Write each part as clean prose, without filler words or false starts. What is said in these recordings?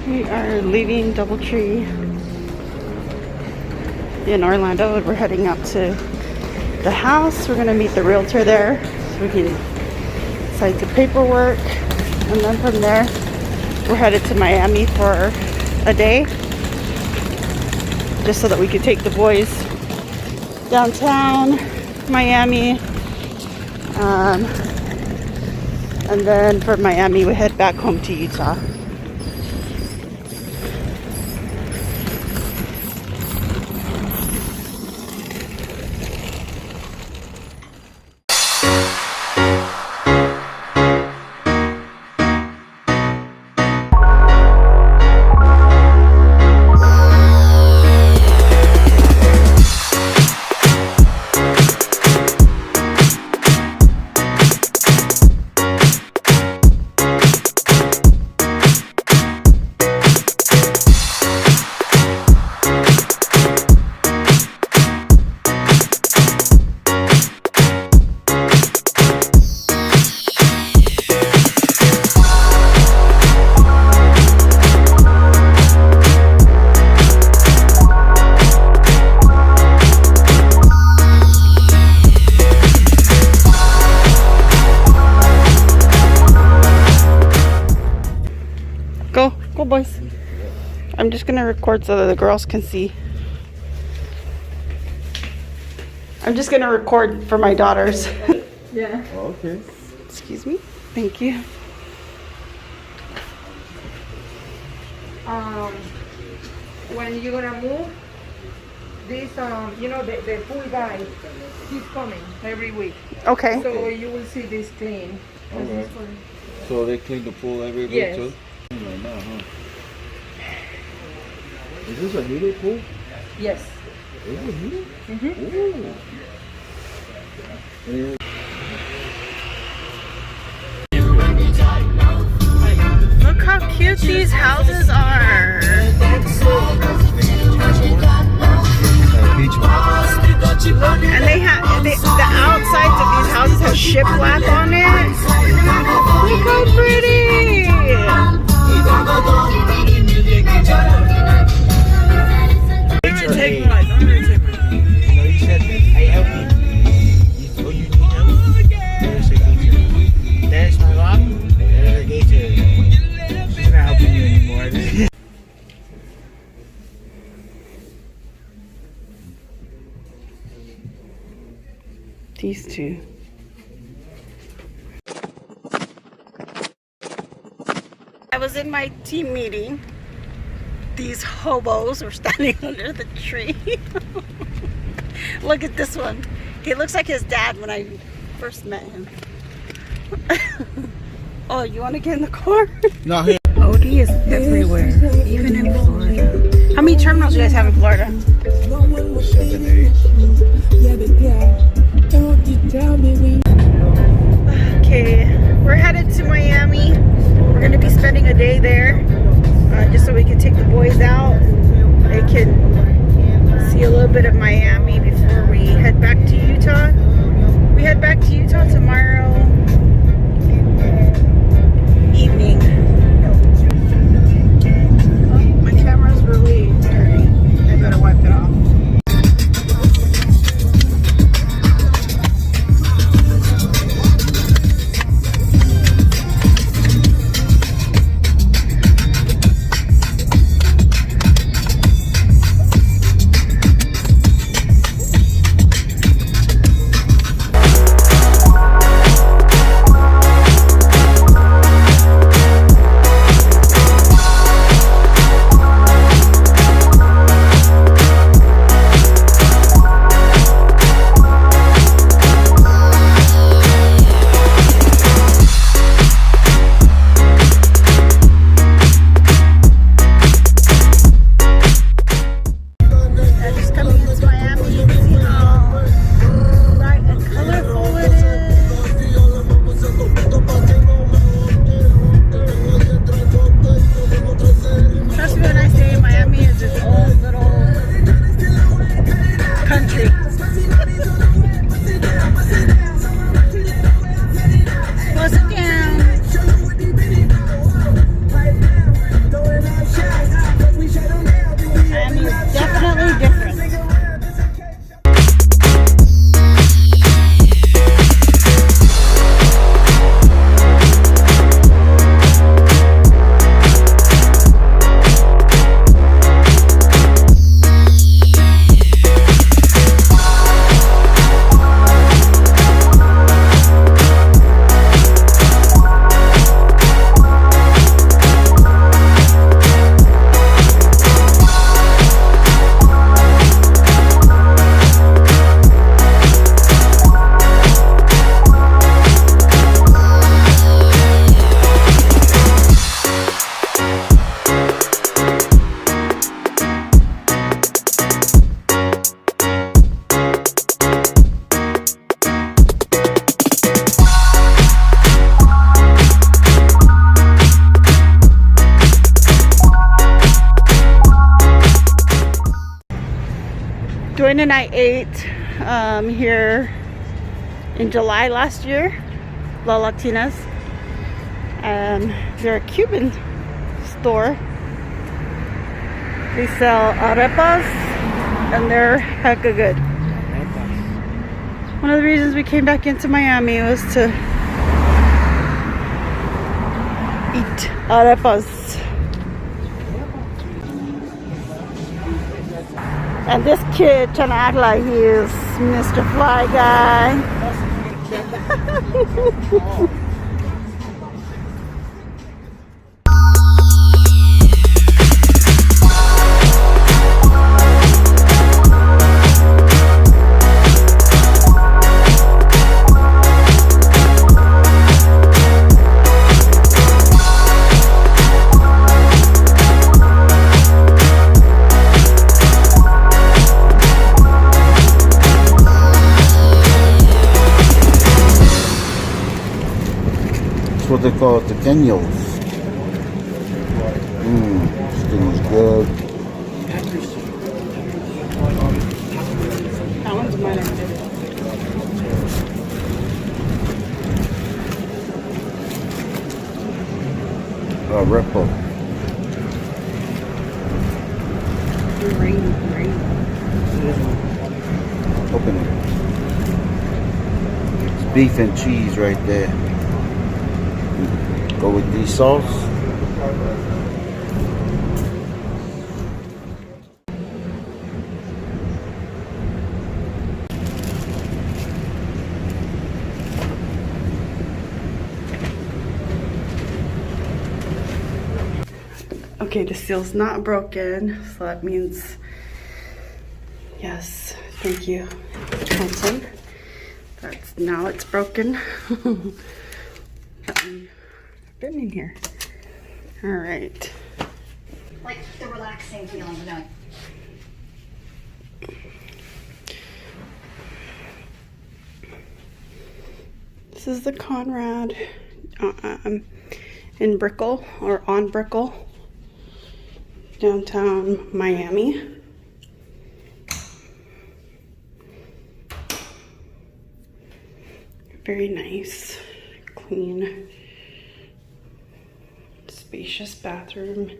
We are leaving Doubletree in Orlando and we're heading out to the house. We're gonna meet the realtor there so we can sign the paperwork, and then from there we're headed to Miami for a day just so that we could take the boys downtown Miami, and then from Miami we head back home to Utah. Go boys. I'm just gonna record so that the girls can see. I'm just gonna record for my daughters. Yeah. Okay. Excuse me. Thank you. When you're gonna move, this you know the pool guy, he's coming every week. Okay. So you will see this clean. Okay. So they clean the pool every week Yes. too? Right now, huh? Is this a heated pool? Yes. Is it heated? Mm-hmm. Ooh. Look how cute these houses are. And they have the outsides of these houses have shiplap on it. Look how pretty. There's my mom. There's the gate. She's not helping you anymore. These two. I was in my team meeting. These hobos were standing under the tree. Look at this one. He looks like his dad when I first met him. Oh, you want to get in the car? No, here. OD is everywhere, even in Florida. How many terminals do you guys have in Florida? 7, 8. Okay, we're headed to Miami. We're going to be spending a day there, just so we can take the boys out. They can see a little bit of Miami before we head back to Utah. We head back to Utah tomorrow evening. Oh, my camera's really dirty. I better wipe it off. and I ate here in July last year, La Latinas, and they're a Cuban store. They sell arepas, and they're hecka good. One of the reasons we came back into Miami was to eat arepas. And this kid trying to act like he is Mr. Fly Guy. That's what they call tequeños. Skin is good. That one's mine. Repo. Rain. Open it. It's beef and cheese right there. Go with the sauce. Okay, the seal's not broken, so that means yes, thank you, Johnson. That's now it's broken. Been in here. All right. Like the relaxing feeling of knowing. This is the Conrad in Brickell, or on Brickell, downtown Miami. Very nice, clean, spacious bathroom.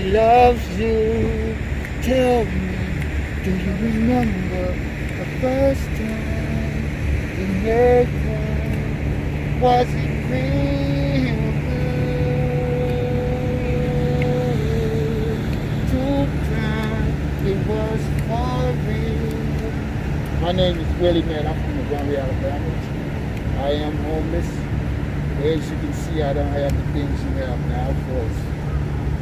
Loves you. Tell me, do you remember the first time you met her? Was it real good? Too bad it was for real. My name is Willie, man. I'm from Montgomery, Alabama. I am homeless. As you can see, I don't have the things you have now, of course.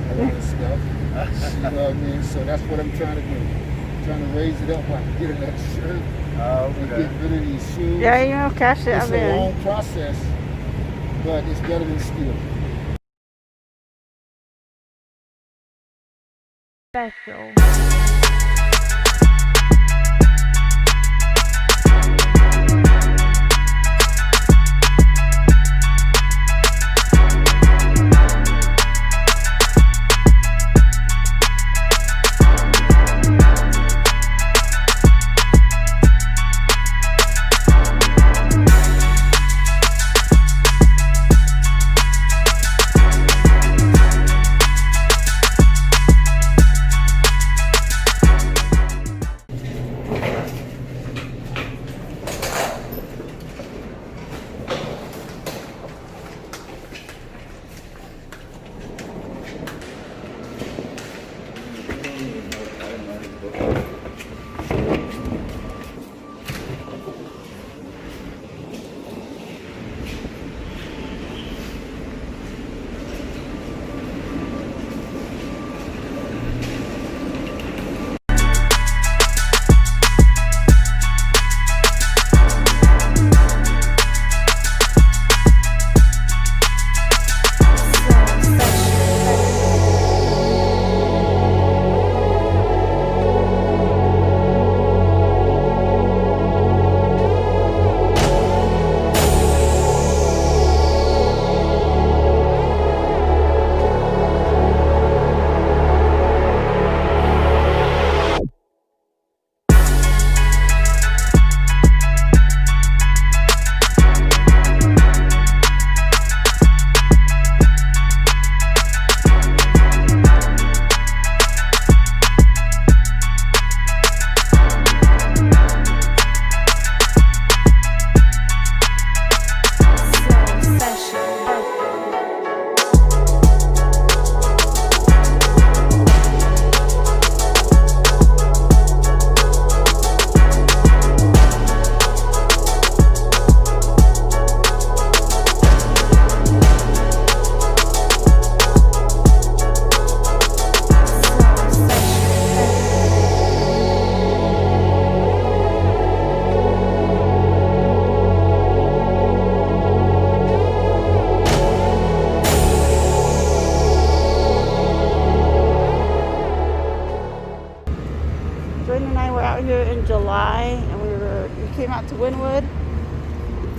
A lot of stuff. You know what I mean? So that's what I'm trying to do. I'm trying to raise it up. I can get another shirt. And get rid of these shoes. Yeah, you know, cash it It's up a in. long process, but it's better than stealing. Special.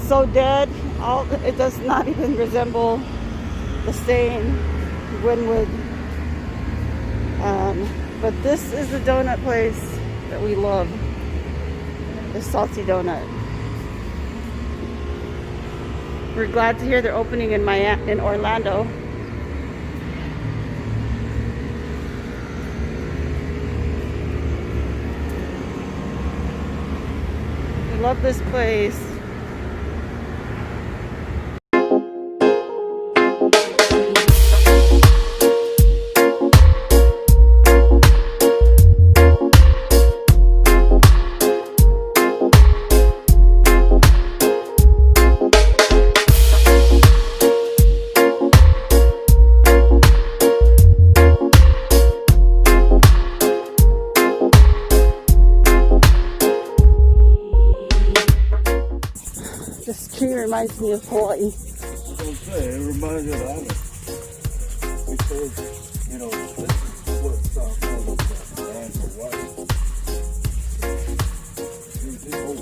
so dead. It does not even resemble the stain Gwenwood. But this is the donut place that we love. The Salty Donut. We're glad to hear they're opening in Orlando. We love this place. This tree reminds me of Hawaii. It reminds you of the island. Because, you know, this is what South Florida is and Hawaii. This whole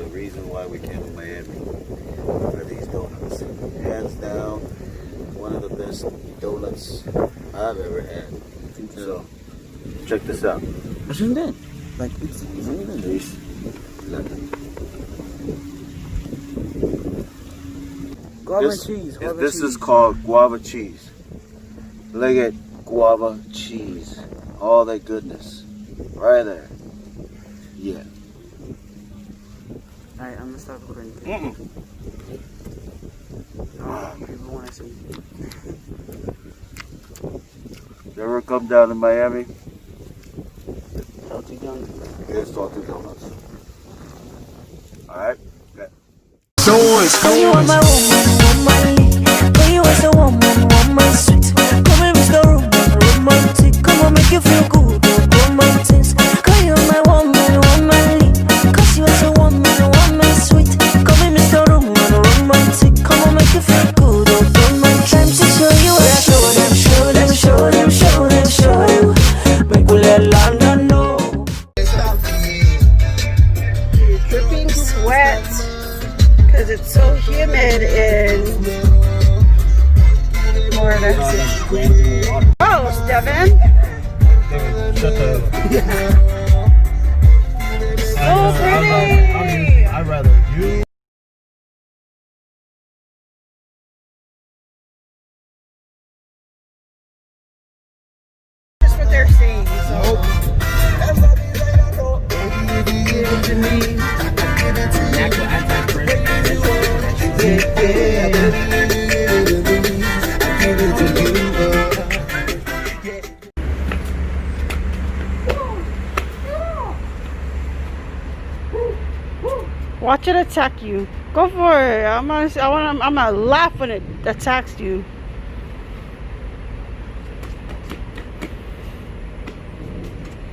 region we came to Miami for these donuts. Hands down, one of the best donuts I've ever had. So, check this out. Isn't it? Like, it's really Nice. guava cheese. This is called guava cheese. Look at guava cheese. All that goodness. Right there. Yeah. Alright, I'm gonna start recording. People wanna see. You ever come down to Miami? Salty Donuts. Here's Salty Donuts. Alright? Okay. Cause you are my woman, when you are so woman, sweet. Come and Mr. Romantic. Come on, make you feel good, romantic. Cause you are my woman, cause you are so woman, sweet. Come and Mr. Romantic. Come on, make you feel good, romantic. Time to show you, show you. Make we let London know. Dripping sweat because it's so humid in Florida. Gross, Devin. So pretty. I'd rather you. That's what they're saying. So. Give it to me. Watch it attack you. Go for it. I'm gonna laugh when it attacks you.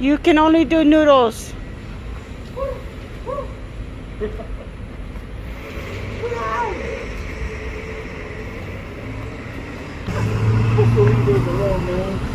You can only do noodles. Leave this alone, man.